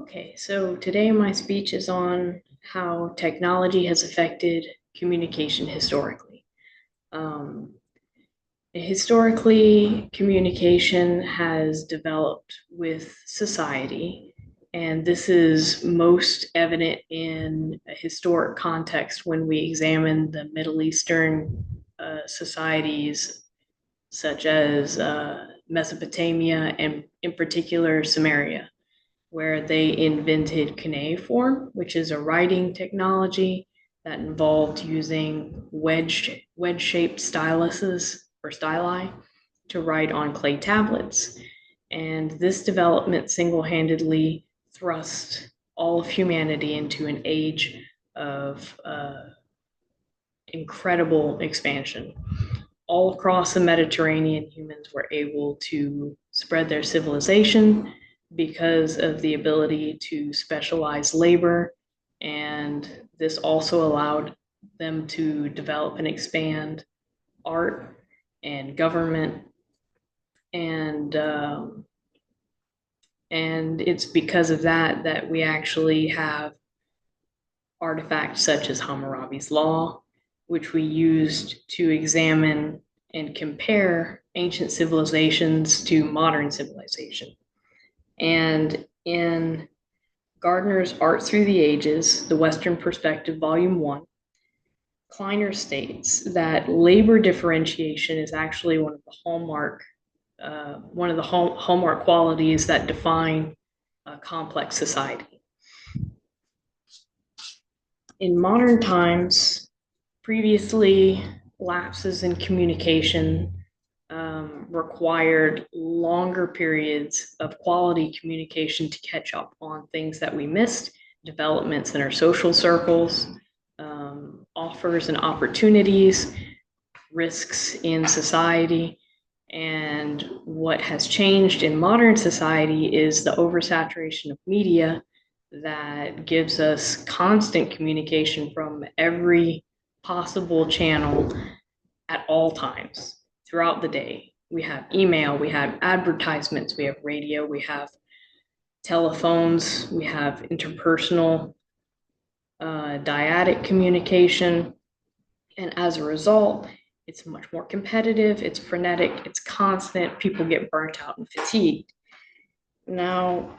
Okay, so today my speech is on how technology has affected communication historically. Um, Historically, communication has developed with society, and this is most evident in a historic context when we examine the Middle Eastern societies such as Mesopotamia and, in particular, Samaria, where they invented cuneiform, which is a writing technology that involved using wedge-shaped styluses or styli to write on clay tablets. And this development single-handedly thrust all of humanity into an age of incredible expansion. All across the Mediterranean, humans were able to spread their civilization because of the ability to specialize labor. And this also allowed them to develop and expand art and government. And, um, and it's because of that that we actually have artifacts such as Hammurabi's Law, which we used to examine and compare ancient civilizations to modern civilization. And in Gardner's Art Through the Ages, The Western Perspective, Volume 1, Kleiner states that labor differentiation is actually one of the hallmark qualities that define a complex society. In modern times, previously, lapses in communication required longer periods of quality communication to catch up on things that we missed, developments in our social circles, offers and opportunities, risks in society. And what has changed in modern society is the oversaturation of media that gives us constant communication from every possible channel at all times throughout the day. We have email, we have advertisements, we have radio, we have telephones, we have interpersonal dyadic communication. And as a result, it's much more competitive, it's frenetic, it's constant, people get burnt out and fatigued. Now,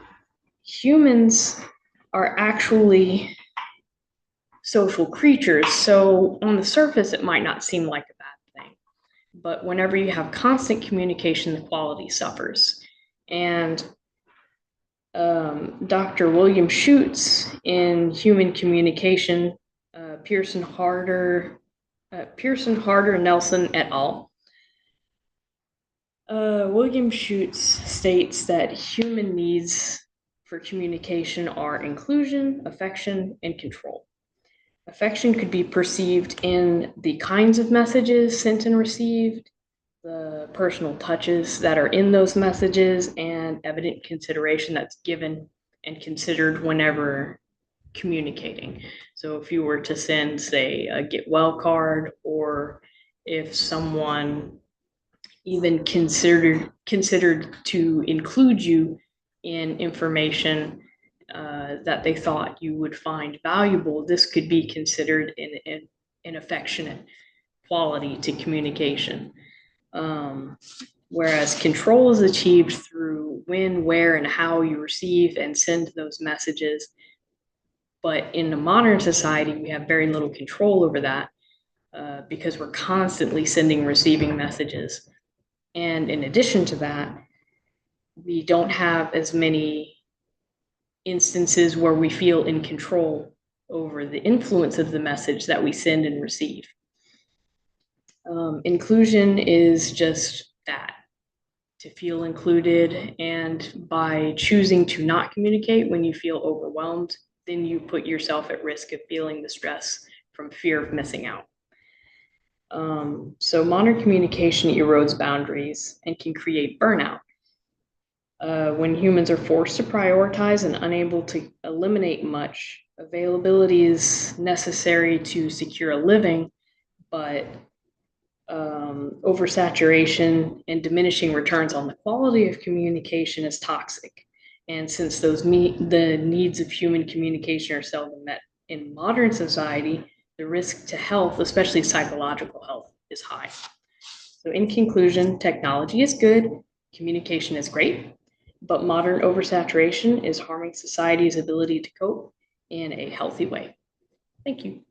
humans are actually social creatures, so on the surface, it might not seem like a bad thing. But whenever you have constant communication, the quality suffers. And Dr. William Schutz in Human Communication, Pearson Harder, Nelson et al. William Schutz states that human needs for communication are inclusion, affection, and control. Affection could be perceived in the kinds of messages sent and received, the personal touches that are in those messages, and evident consideration that's given and considered whenever communicating. So if you were to send, say, a get well card, or if someone even considered to include you in information that they thought you would find valuable, this could be considered an affectionate quality to communication. Whereas control is achieved through when, where, and how you receive and send those messages. But in the modern society, we have very little control over that because we're constantly sending and receiving messages. And in addition to that, we don't have as many instances where we feel in control over the influence of the message that we send and receive. Inclusion is just that, to feel included, and by choosing to not communicate when you feel overwhelmed, then you put yourself at risk of feeling the stress from fear of missing out. So modern communication erodes boundaries and can create burnout. When humans are forced to prioritize and unable to eliminate much, availability is necessary to secure a living, but oversaturation and diminishing returns on the quality of communication is toxic. And since the needs of human communication are seldom met in modern society, the risk to health, especially psychological health, is high. So in conclusion, technology is good, communication is great, but modern oversaturation is harming society's ability to cope in a healthy way. Thank you.